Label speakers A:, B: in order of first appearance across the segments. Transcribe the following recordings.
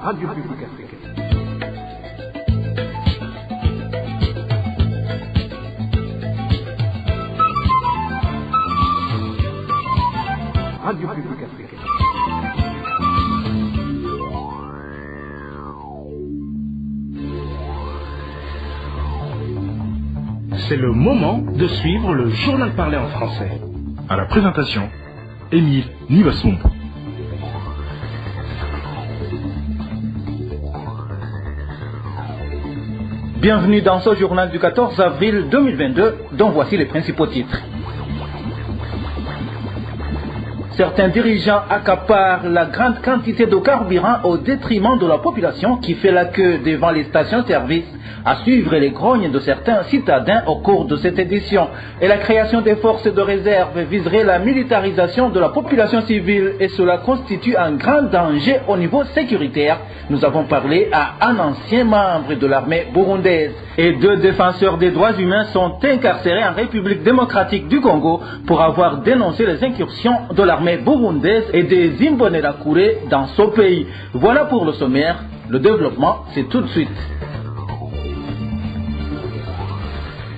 A: Radio Publique Africaine. Radio Publique Africaine.
B: C'est le moment de suivre le journal parlé en français.
C: À la présentation, Émile Nivassoum.
D: Bienvenue dans ce journal du 14 avril 2022, dont voici les principaux titres. Certains dirigeants accaparent la grande quantité de carburant au détriment de la population qui fait la queue devant les stations-service à suivre les grognes de certains citadins au cours de cette édition. Et la création des forces de réserve viserait la militarisation de la population civile et cela constitue un grand danger au niveau sécuritaire. Nous avons parlé à un ancien membre de l'armée burundaise. Et 2 défenseurs des droits humains sont incarcérés en République démocratique du Congo pour avoir dénoncé les incursions de l'armée burundaise et des Imbonerakure dans ce pays. Voilà pour le sommaire. Le développement, c'est tout de suite.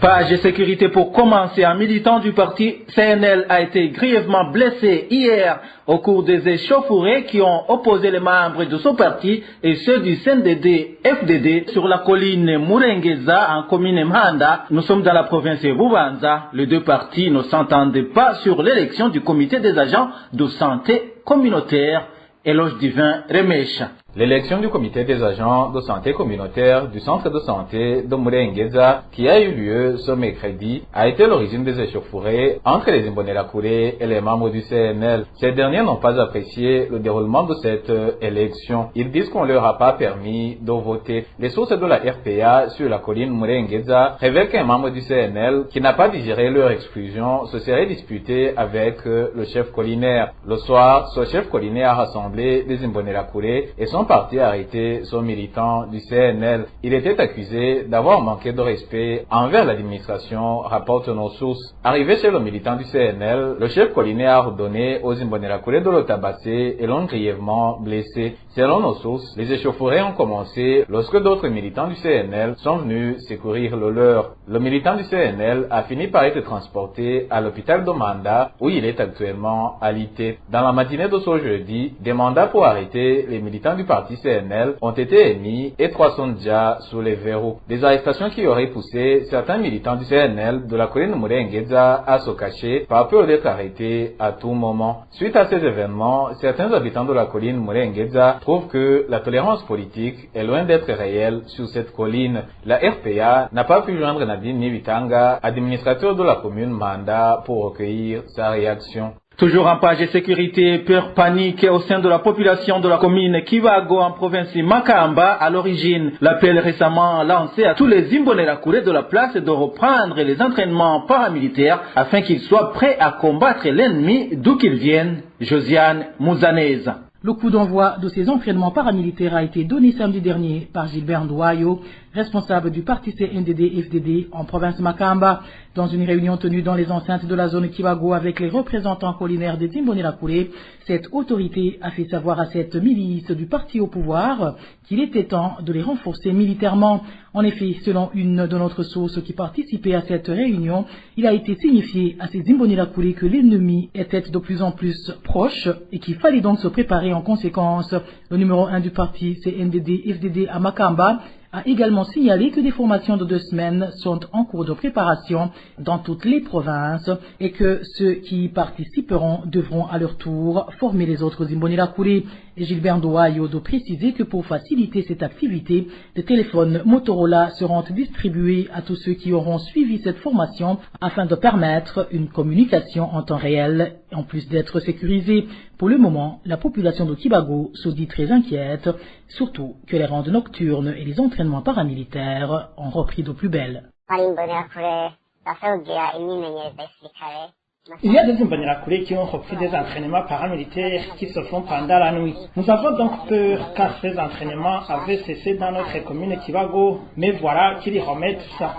D: Page sécurité pour commencer. Un militant du parti CNL a été grièvement blessé hier au cours des échauffourées qui ont opposé les membres de ce parti et ceux du CNDD-FDD sur la colline Murengeza en commune Mhanda. Nous sommes dans la province de Bubanza. Les 2 partis ne s'entendaient pas sur l'élection du comité des agents de santé communautaire. Éloge divin Remesha.
E: L'élection du comité des agents de santé communautaire du centre de santé de Murengeza, qui a eu lieu ce mercredi, a été l'origine des échauffourées entre les Imbonerakure et les membres du CNL. Ces derniers n'ont pas apprécié le déroulement de cette élection. Ils disent qu'on leur a pas permis de voter. Les sources de la RPA sur la colline Murengeza révèlent qu'un membre du CNL qui n'a pas digéré leur exclusion se serait disputé avec le chef collinaire. Le soir, ce chef collinaire a rassemblé des Imbonerakure et son parti a arrêté son militant du CNL. Il était accusé d'avoir manqué de respect envers l'administration, rapportent nos sources. Arrivé chez le militant du CNL, le chef collinaire a ordonné aux Imbonerakure de le tabasser et l'ont grièvement blessé. Selon nos sources, les échauffourées ont commencé lorsque d'autres militants du CNL sont venus secourir le leur. Le militant du CNL a fini par être transporté à l'hôpital de Manda où il est actuellement alité. Dans la matinée de ce jeudi, des mandats pour arrêter les militants du parti CNL ont été émis et 3 sont déjà sous les verrous. Des arrestations qui auraient poussé certains militants du CNL de la colline Murengeza à se cacher par peur d'être arrêtés à tout moment. Suite à ces événements, certains habitants de la colline Murengeza trouvent que la tolérance politique est loin d'être réelle sur cette colline. La RPA n'a pas pu joindre Nadine Nibitanga, administrateur de la commune Manda, pour recueillir sa réaction.
D: Toujours en page de sécurité, peur panique au sein de la population de la commune Kivago en province Makamba. À l'origine, l'appel récemment lancé à tous les Imbonerakure de la place est de reprendre les entraînements paramilitaires afin qu'ils soient prêts à combattre l'ennemi d'où qu'ils viennent. Josiane Mouzaneza.
F: Le coup d'envoi de ces entraînements paramilitaires a été donné samedi dernier par Gilbert Ndouayo, responsable du parti CNDD-FDD en province Makamba, dans une réunion tenue dans les enceintes de la zone Kivago avec les représentants collinaires des Imbonerakure. Cette autorité a fait savoir à cette milice du parti au pouvoir qu'il était temps de les renforcer militairement. En effet, selon une de notre source qui participait à cette réunion, il a été signifié à ces Imbonerakure que l'ennemi était de plus en plus proche et qu'il fallait donc se préparer en conséquence. Le numéro 1 du parti CNDD-FDD à Makamba a également signalé que des formations de 2 semaines sont en cours de préparation dans toutes les provinces et que ceux qui y participeront devront à leur tour former les autres Imbonerakure. Et Gilbert Ndouayo de préciser que pour faciliter cette activité, des téléphones Motorola seront distribués à tous ceux qui auront suivi cette formation afin de permettre une communication en temps réel en plus d'être sécurisée. Pour le moment, la population de Kivago se dit très inquiète, surtout que les rondes nocturnes et les entraînements paramilitaires ont repris de plus belle.
G: Il y a des Imbonerakure qui ont repris des entraînements paramilitaires qui se font pendant la nuit. Nous avons donc peur car ces entraînements avaient cessé dans notre commune Kivago, mais voilà qu'ils y remettent ça.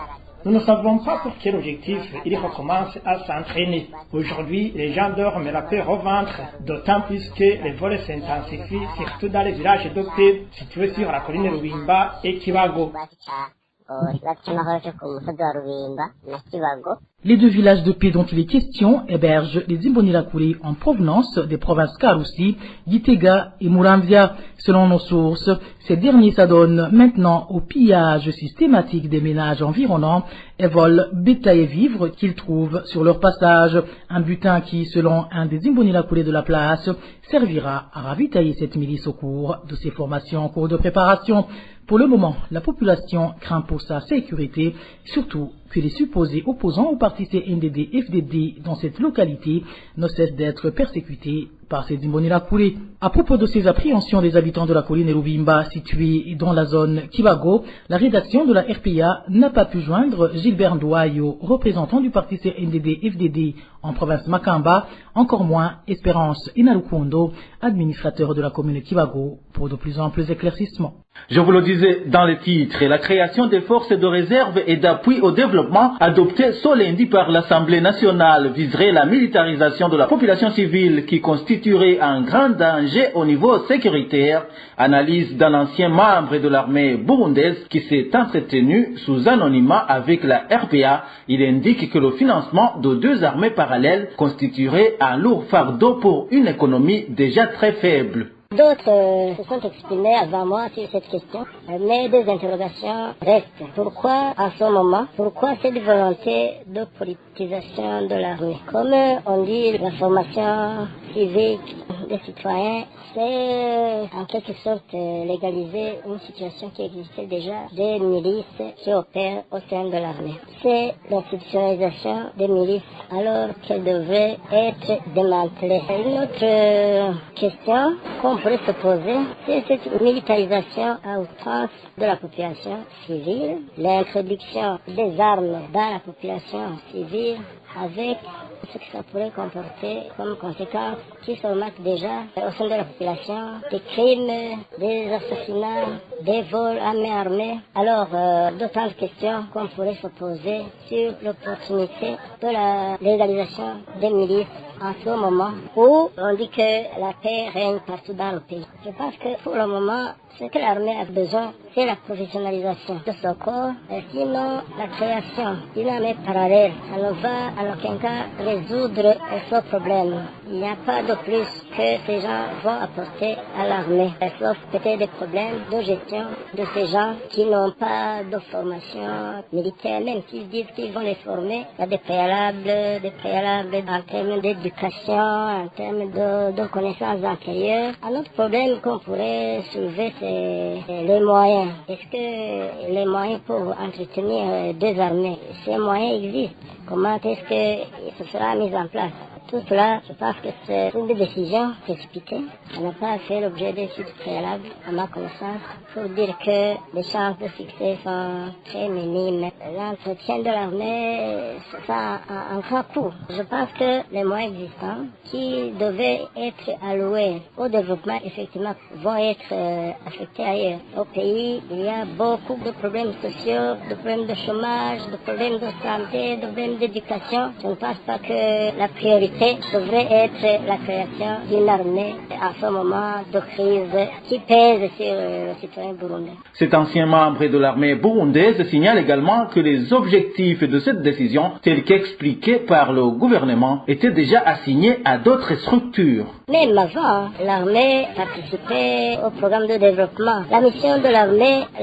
G: Nous ne savons pas pour quel objectif ils recommencent à s'entraîner. Aujourd'hui, les gens dorment la peur au ventre, d'autant plus que les vols s'intensifient, surtout dans les villages de paix situés sur la colline Rubimba et Kibago.
F: Les deux villages de paix dont il est question hébergent les Imbonerakure en provenance des provinces Karusi, Gitega et Muramvya. Selon nos sources, ces derniers s'adonnent maintenant au pillage systématique des ménages environnants et volent bétail et vivres qu'ils trouvent sur leur passage. Un butin qui, selon un des Imbonerakure de la place, servira à ravitailler cette milice au cours de ses formations en cours de préparation. Pour le moment, la population craint pour sa sécurité, surtout que les supposés opposants au parti CNDD-FDD dans cette localité ne cessent d'être persécutés par ces Imbonerakure. À propos de ces appréhensions des habitants de la colline Rubimba située dans la zone Kibago, la rédaction de la RPA n'a pas pu joindre Gilbert Ndouayo, représentant du parti CNDD-FDD en province Makamba, encore moins Espérance Inarukundo, administrateur de la commune Kibago, pour de plus amples éclaircissements.
D: Je vous le disais dans le titre, la création des forces de réserve et d'appui au développement adoptée ce lundi par l'Assemblée nationale viserait la militarisation de la population civile qui constituerait un grand danger au niveau sécuritaire. Analyse d'un ancien membre de l'armée burundaise qui s'est entretenu sous anonymat avec la RPA. Il indique que le financement de deux armées parallèles constituerait un lourd fardeau pour une économie déjà très faible.
H: D'autres se sont exprimés avant moi sur cette question, mais des interrogations restent. Pourquoi en ce moment? Pourquoi cette volonté de politisation de l'armée? Comme on dit, la formation civique des citoyens, c'est en quelque sorte légaliser une situation qui existait déjà, des milices qui opèrent au sein de l'armée. C'est l'institutionnalisation des milices alors qu'elles devraient être démantelées. Une autre question qu'on pourrait se poser, c'est cette militarisation à outrance de la population civile, l'introduction des armes dans la population civile avec ce que ça pourrait comporter comme conséquence qui se remarque déjà au sein de la population, des crimes, des assassinats, des vols à main armée. Alors, d'autant de questions qu'on pourrait se poser sur l'opportunité de la légalisation des milices en ce moment où on dit que la paix règne partout dans le pays. Je pense que pour le moment, ce que l'armée a besoin, c'est la professionnalisation de ce corps, sinon la création d'une armée parallèle. Ça ne va en aucun cas résoudre ce problème. Il n'y a pas de plus que ces gens vont apporter à l'armée, sauf peut-être des problèmes de gestion de ces gens qui n'ont pas de formation militaire, même s'ils disent qu'ils vont les former. Il y a des préalables en termes d'éducation, en termes de connaissances antérieures. Un autre problème qu'on pourrait soulever, c'est les moyens. Est-ce que les moyens pour entretenir deux armées, ces moyens existent? Comment est-ce que ce sera mis en place? Tout cela, je pense que c'est une décision précipitée. Ça n'a pas fait l'objet d'études préalables, à ma connaissance, pour dire que les chances de succès sont très minimes. L'entretien de l'armée, ça a un grand coût. Je pense que les moyens existants qui devaient être alloués au développement, effectivement, vont être affectés ailleurs. Au pays, il y a beaucoup de problèmes sociaux, de problèmes de chômage, de problèmes de santé, de problèmes d'éducation. Je ne pense pas que la priorité devrait être la création d'une armée à ce moment de crise qui pèse sur le citoyen burundais.
D: Cet ancien membre de l'armée burundaise signale également que les objectifs de cette décision, tels qu'expliqués par le gouvernement, étaient déjà assignés à d'autres structures.
H: Même avant, l'armée participait au programme de développement. La mission de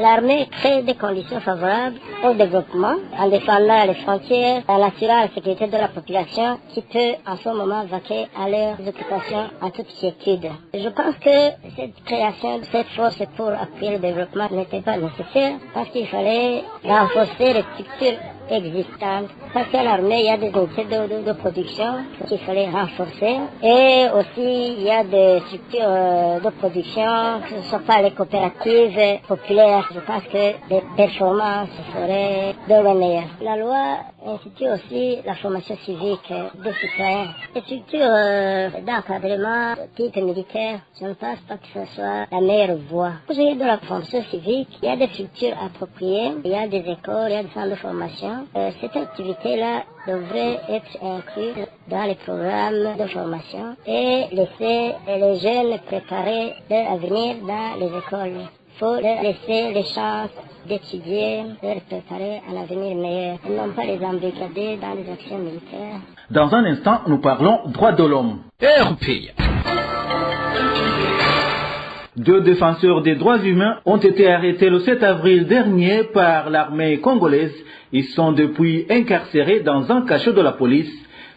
H: l'armée crée des conditions favorables au développement en défendant les frontières, en assurant la sécurité de la population qui peut en ce moment vaquer à leurs occupations en toute quiétude. Je pense que cette création de cette force pour appuyer le développement n'était pas nécessaire parce qu'il fallait renforcer les structures existantes. Parce qu'à l'armée, il y a des unités de production qu'il fallait renforcer. Et aussi, il y a des structures de production, que ce ne soit pas les coopératives populaires. Je pense que les performances seraient de la meilleure. La loi institue aussi la formation civique des citoyens. Les structures d'encadrement type militaire, je ne pense pas que ce soit la meilleure voie. Pour ce qui est de la formation civique, il y a des structures appropriées, il y a des écoles, il y a des centres de formation formation. Cette activité-là devrait être incluse dans les programmes de formation et laisser les jeunes préparer leur avenir dans les écoles. Il faut leur laisser les chances d'étudier, leur préparer un avenir meilleur, et non pas les embrigader dans les actions militaires.
D: Dans un instant, nous parlons droits de l'homme.
B: RPI.
D: 2 défenseurs des droits humains ont été arrêtés le 7 avril dernier par l'armée congolaise. Ils sont depuis incarcérés dans un cachot de la police.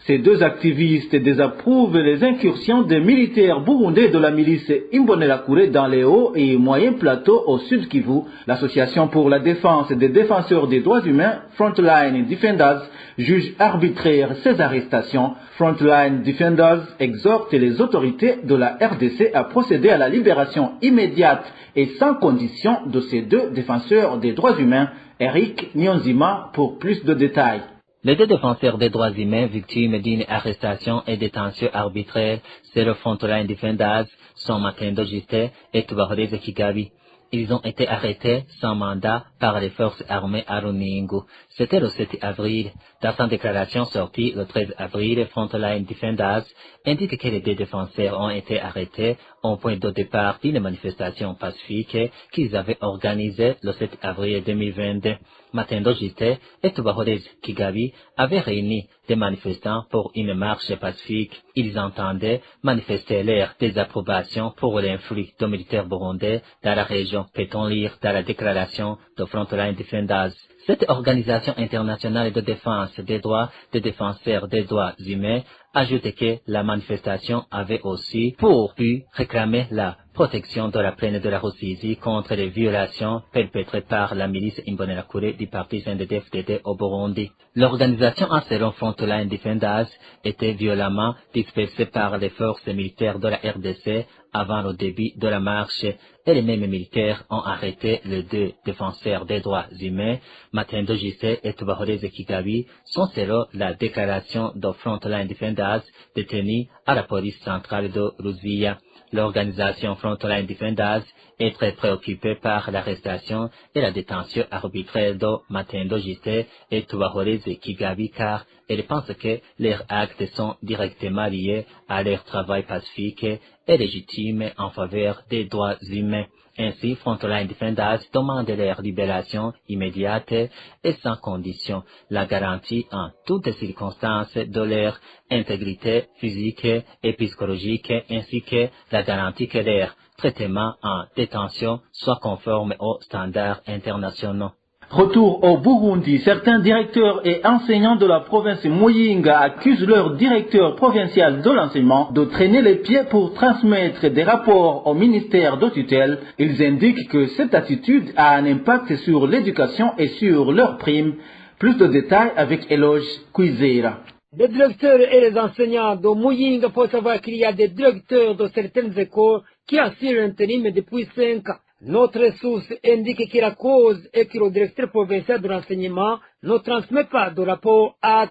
D: Ces 2 activistes désapprouvent les incursions des militaires burundais de la milice Imbonerakure dans les hauts et moyens plateaux au sud Kivu. L'association pour la défense des défenseurs des droits humains, Frontline Defenders, juge arbitraire ces arrestations. Frontline Defenders exhorte les autorités de la RDC à procéder à la libération immédiate et sans condition de ces 2 défenseurs des droits humains. Eric Nyonzima pour plus de détails.
I: Les 2 défenseurs des droits humains victimes d'une arrestation et détention arbitraire, c'est le Frontline Defenders, son Matendo Justin et Tubahorezo Kigabi. Ils ont été arrêtés sans mandat par les forces armées à Runingu. C'était le 7 avril. Dans sa déclaration sortie le 13 avril, Frontline Defenders indique que les 2 défenseurs ont été arrêtés au point de départ d'une manifestation pacifique qu'ils avaient organisée le 7 avril 2022. Matendo Justin et Tubahorezo Kigabi avaient réuni des manifestants pour une marche pacifique. Ils entendaient manifester leur désapprobation pour l'influx de militaires burundais dans la région, peut-on lire dans la déclaration de Frontline Defenders. Cette organisation internationale de défense des droits des défenseurs des droits humains ajoute que la manifestation avait aussi pour but réclamer la protection de la plaine de la Rusizi contre les violations perpétrées par la milice Imbonerakure du parti CNDD-FDD au Burundi. L'organisation selon Frontline Defenders était violemment dispersée par les forces militaires de la RDC avant le début de la marche et les mêmes militaires ont arrêté les 2 défenseurs des droits humains, Matendo Justin et Tubahorezo Kigabi, sont selon la déclaration de Frontline Defenders détenus à la police centrale de Ruzia. L'organisation Frontline Defenders est très préoccupée par l'arrestation et la détention arbitraire de Matendo Justin et Tubahorezo Kigabi car elle pense que leurs actes sont directement liés à leur travail pacifique et légitime en faveur des droits humains. Ainsi, Frontline Defenders demande leur libération immédiate et sans condition, la garantie en toutes circonstances de leur intégrité physique et psychologique, ainsi que la garantie que leur traitement en détention soit conforme aux standards internationaux.
D: Retour au Burundi, certains directeurs et enseignants de la province Muyinga accusent leur directeur provincial de l'enseignement de traîner les pieds pour transmettre des rapports au ministère de tutelle. Ils indiquent que cette attitude a un impact sur l'éducation et sur leurs primes. Plus de détails avec Eloge Kwizera.
J: Les directeurs et les enseignants de Muyinga faut savoir qu'il y a des directeurs de certaines écoles qui assurent l'intérim depuis 5 ans. Notre source indique que la cause est que le directeur provincial de l'enseignement ne transmet pas de rapport à...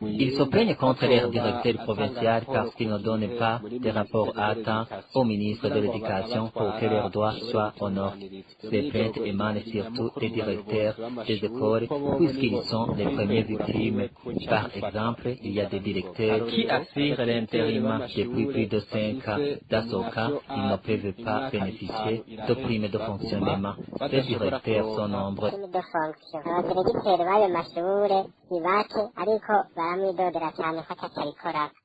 I: Ils se plaignent contre leur directeur provincial parce qu'ils ne donnent pas de rapport à temps au ministre de l'Éducation pour que leurs droits soient honorés. Ces plaintes émanent surtout des directeurs des écoles puisqu'ils sont les premières victimes. Par exemple, il y a des directeurs qui assurent l'intérim depuis plus de 5 ans. Dans ce cas, ils ne peuvent pas bénéficier de primes de fonctionnement. Ces directeurs sont nombreux.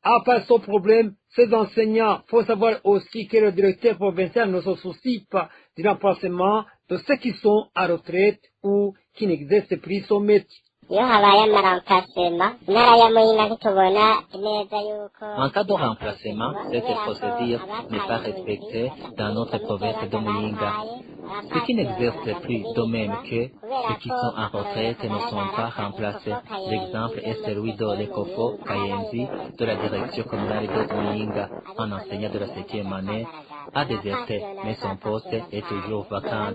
J: À part ce problème, ces enseignants, faut savoir aussi que le directeur provincial ne se soucie pas du remplacement de ceux qui sont à retraite ou qui n'exercent plus son métier.
I: En cas de remplacement, cette procédure n'est pas respectée dans notre province de Muyinga. Ceux qui n'exercent plus de même que ceux qui sont en retraite ne sont pas remplacés. L'exemple est celui de Lekofo Kayenzi de la direction communale de Muyinga, un enseignant de la 7e année, a déserté, mais son poste est toujours vacant.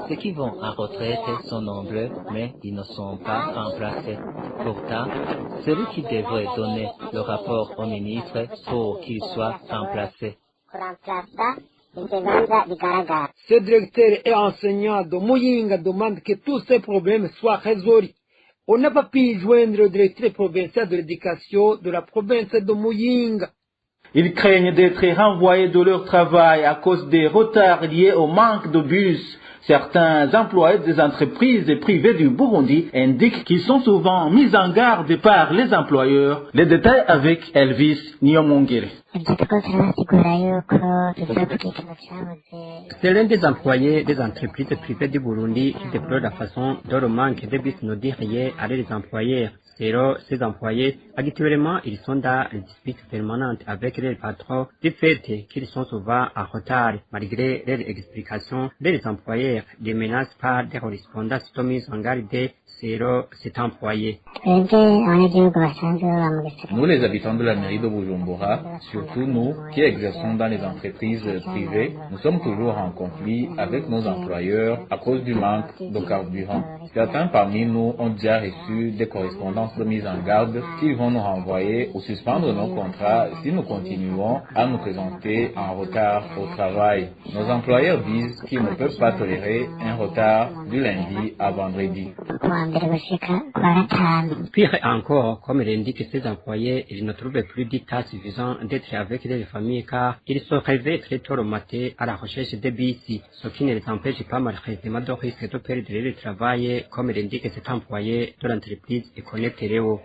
I: Ceux qui vont en retraite sont nombreux, mais ils ne sont pas remplacés. Pourtant, celui qui devrait donner le rapport au ministre pour qu'il soit remplacé.
J: Ce directeur et enseignant de Muyinga demande que tous ces problèmes soient résolus. On n'a pas pu joindre le directeur provincial de l'éducation de la province de Muyinga.
D: Ils craignent d'être renvoyés de leur travail à cause des retards liés au manque de bus. Certains employés des entreprises privées du Burundi indiquent qu'ils sont souvent mis en garde par les employeurs. Les détails avec Elvis Nyomongere.
K: C'est l'un des employés des entreprises privées du Burundi qui déplore la façon dont le manque de bus nodiriers à les employeurs. Selon ces employés, actuellement, ils sont dans les disputes permanentes avec les patrons du fait qu'ils sont souvent en retard. Malgré leurs explications, les employeurs les menacent par des correspondances mises en garde selon cet employé.
E: Nous, les habitants de la mairie de Bujumbura, surtout nous qui exerçons dans les entreprises privées, nous sommes toujours en conflit avec nos employeurs à cause du manque de carburant. Certains parmi nous ont déjà reçu des correspondances de mise en garde qui vont nous renvoyer ou suspendre nos contrats si nous continuons à nous présenter en retard au travail. Nos employeurs disent qu'ils ne peuvent pas tolérer un retard du lundi à vendredi.
K: Pire encore, comme l'indiquent ces employés, ils ne trouvent plus du temps suffisant d'être avec les familles car ils se réveillent très tôt le matin à la recherche des bus, ce qui ne les empêche pas malheureusement de risquer de perdre le travail, comme l'indique cet employé de l'entreprise Econete Léo.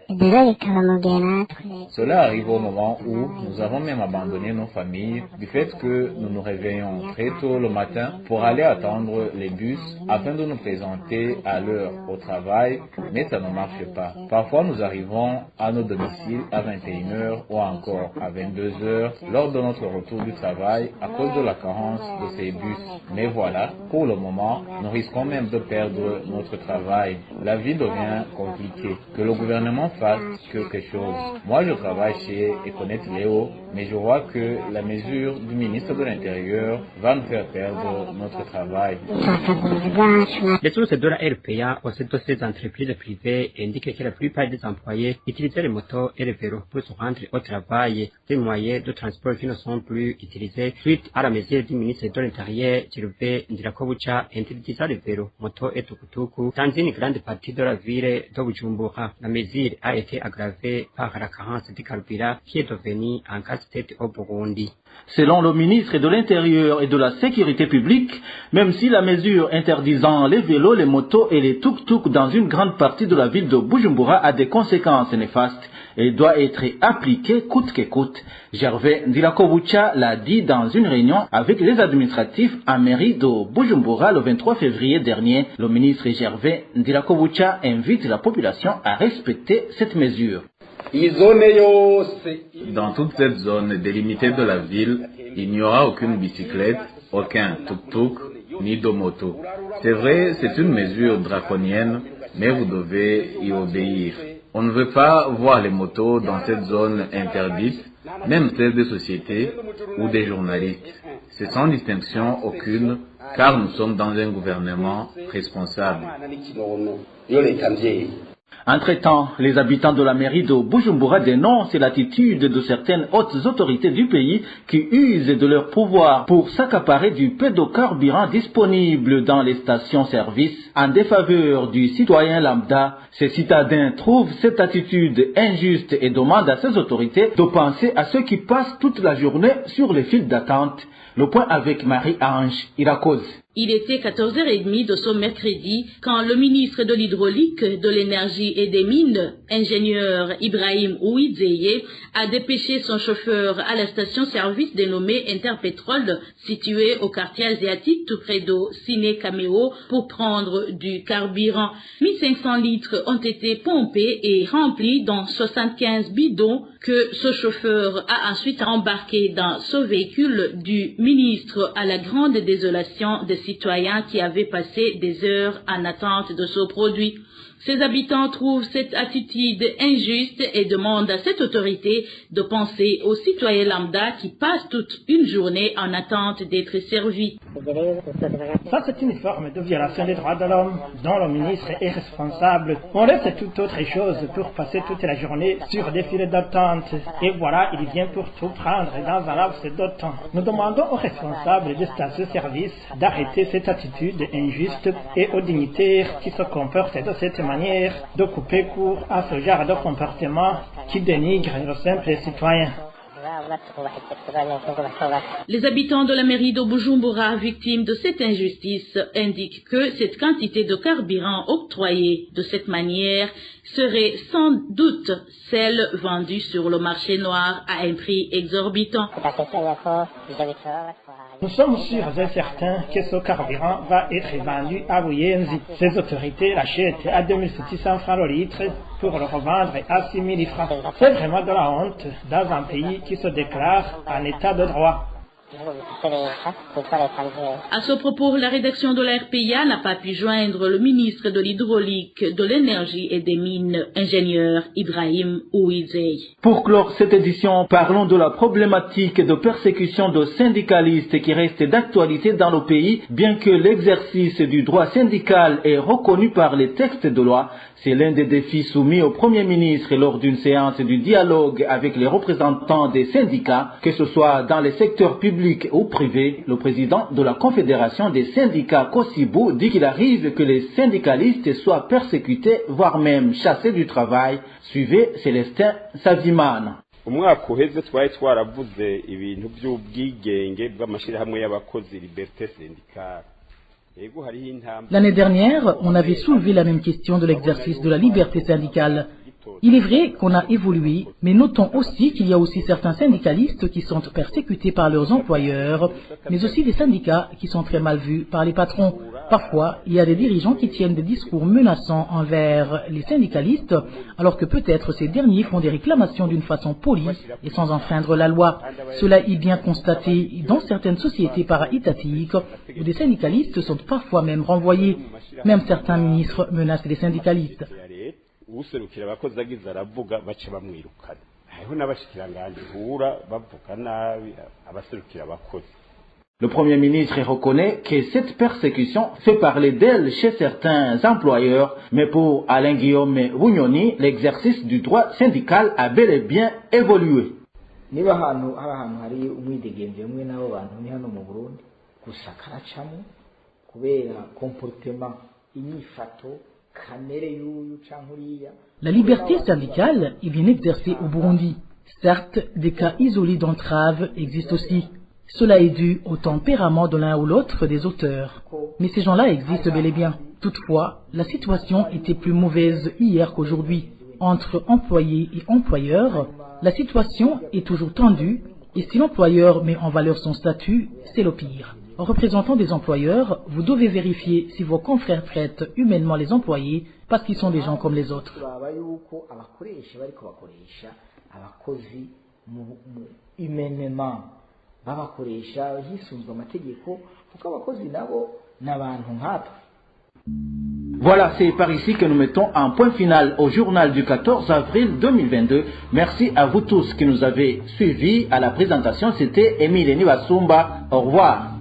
E: Cela arrive au moment où nous avons même abandonné nos familles du fait que nous nous réveillons très tôt le matin pour aller attendre les bus afin de nous présenter à l'heure au travail, mais ça ne marche pas. Parfois, nous arrivons à nos domiciles à 21h ou encore à 22h lors de notre retour du travail à cause de la carence de ces bus. Mais voilà, pour le moment, nous risquons même de perdre notre travail. La vie devient compliquée. Que le gouvernement fasse quelque chose. Moi, je travaille chez Econete Léo, mais je vois que la mesure du ministre de l'Intérieur va nous faire perdre notre travail.
K: Les sources de la RPA au sein de ces entreprises privées indiquent que la plupart des employés utilisent les motos et les vélos pour se rendre au travail. Des moyens de transport qui ne sont plus utilisés suite à la mesure du ministre de l'Intérieur, Gervais Ndirakobucha, interdisant les vélos, motos et tukutuku dans une grande partie de la ville de Bujumbura. La mesure a été aggravée par la carence du carburant qui est devenue un casse-tête au Burundi.
D: Selon le ministre de l'Intérieur et de la Sécurité publique, même si la mesure interdisant les vélos, les motos et les tuk-tuk dans une grande partie de la ville de Bujumbura a des conséquences néfastes, elle doit être appliquée coûte que coûte. Gervais Ndirakobucha l'a dit dans une réunion avec les administratifs en mairie de Bujumbura le 23 février dernier. Le ministre Gervais Ndirakobucha invite la population à respecter cette mesure.
E: Dans toute cette zone délimitée de la ville, il n'y aura aucune bicyclette, aucun tuk-tuk, ni de moto. C'est vrai, c'est une mesure draconienne, mais vous devez y obéir. On ne veut pas voir les motos dans cette zone interdite, même celles des sociétés ou des journalistes. C'est sans distinction aucune, car nous sommes dans un gouvernement responsable.
D: Entre-temps, les habitants de la mairie de Bujumbura dénoncent l'attitude de certaines hautes autorités du pays qui usent de leur pouvoir pour s'accaparer du peu de carburant disponible dans les stations-service en défaveur du citoyen lambda. Ces citadins trouvent cette attitude injuste et demandent à ces autorités de penser à ceux qui passent toute la journée sur les files d'attente. Le point avec Marie-Ange Irakoz.
L: Il était 14h30 de ce mercredi quand le ministre de l'Hydraulique, de l'Énergie et des Mines, ingénieur Ibrahim Ouidzeye, a dépêché son chauffeur à la station-service dénommée Interpétrole, située au quartier asiatique tout près de Ciné Caméo, pour prendre du carburant. 1500 litres ont été pompés et remplis dans 75 bidons que ce chauffeur a ensuite embarqué dans ce véhicule du ministre à la grande désolation des citoyens qui avaient passé des heures en attente de ce produit. Ces habitants trouvent cette attitude injuste et demandent à cette autorité de penser aux citoyens lambda qui passent toute une journée en attente d'être servis.
G: Ça, c'est une forme de violation des droits de l'homme dont le ministre est responsable. On laisse toute autre chose pour passer toute la journée sur des files d'attente. Et voilà, il vient pour tout prendre dans un laps de temps. Nous demandons aux responsables des stations-service d'arrêter cette attitude injuste et aux dignitaires qui se comportent de cette manière de couper court à ce genre de comportement qui dénigre le simple citoyen.
L: Les habitants de la mairie de Bujumbura, victimes de cette injustice, indiquent que cette quantité de carburant octroyée de cette manière serait sans doute celle vendue sur le marché noir à un prix exorbitant.
G: Nous sommes sûrs et certains que ce carburant va être vendu à Buyenzi. Ces autorités l'achètent à 2700 francs le litre pour le revendre à 6 000 francs. C'est vraiment de la honte dans un pays qui se déclare en état de droit.
L: À ce propos, la rédaction de la RPA n'a pas pu joindre le ministre de l'Hydraulique, de l'Énergie et des Mines, ingénieur Ibrahim Ouizey.
D: Pour clore cette édition, parlons de la problématique de persécution de syndicalistes qui reste d'actualité dans le pays, bien que l'exercice du droit syndical est reconnu par les textes de loi. C'est l'un des défis soumis au Premier ministre lors d'une séance du dialogue avec les représentants des syndicats, que ce soit dans les secteurs publics ou privés. Le président de la Confédération des syndicats Kosibu dit qu'il arrive que les syndicalistes soient persécutés, voire même chassés du travail. Suivez Célestin Savimana.
M: umwaka uheze twari twaravuze ibintu by'ubwigenge bw'amashirahamwe y'abakozi liberté syndicale.
F: L'année dernière, on avait soulevé la même question de l'exercice de la liberté syndicale. Il est vrai qu'on a évolué, mais notons aussi qu'il y a aussi certains syndicalistes qui sont persécutés par leurs employeurs, mais aussi des syndicats qui sont très mal vus par les patrons. Parfois, il y a des dirigeants qui tiennent des discours menaçants envers les syndicalistes, alors que peut-être ces derniers font des réclamations d'une façon polie et sans enfreindre la loi. Cela est bien constaté dans certaines sociétés para-étatiques où des syndicalistes sont parfois même renvoyés. Même certains ministres menacent les syndicalistes.
M: userukira abakozi agize aravuga bace bamwirukana hariho n'abashikiranganje hura bavuga nabi abaserukira abakozi.
D: Le Premier ministre reconnaît que cette persécution fait parler d'elle chez certains employeurs, mais pour Alain Guillaume Bunyoni, l'exercice du droit syndical a bel et bien évolué.
N: niba ahantu hari umwidegemvye mwe nabo bantu ni hano mu Burundi gusa karacamo kubera comportement inyifato.
F: La liberté syndicale est bien exercée au Burundi. Certes, des cas isolés d'entrave existent aussi. Cela est dû au tempérament de l'un ou l'autre des auteurs. Mais ces gens-là existent bel et bien. Toutefois, la situation était plus mauvaise hier qu'aujourd'hui. Entre employés et employeurs, la situation est toujours tendue et si l'employeur met en valeur son statut, c'est le pire. En représentant des employeurs, vous devez vérifier si vos confrères traitent humainement les employés parce qu'ils sont des gens comme les autres.
D: Voilà, c'est par ici que nous mettons un point final au journal du 14 avril 2022. Merci à vous tous qui nous avez suivis. À la présentation, c'était Émile Nibasumba. Au revoir.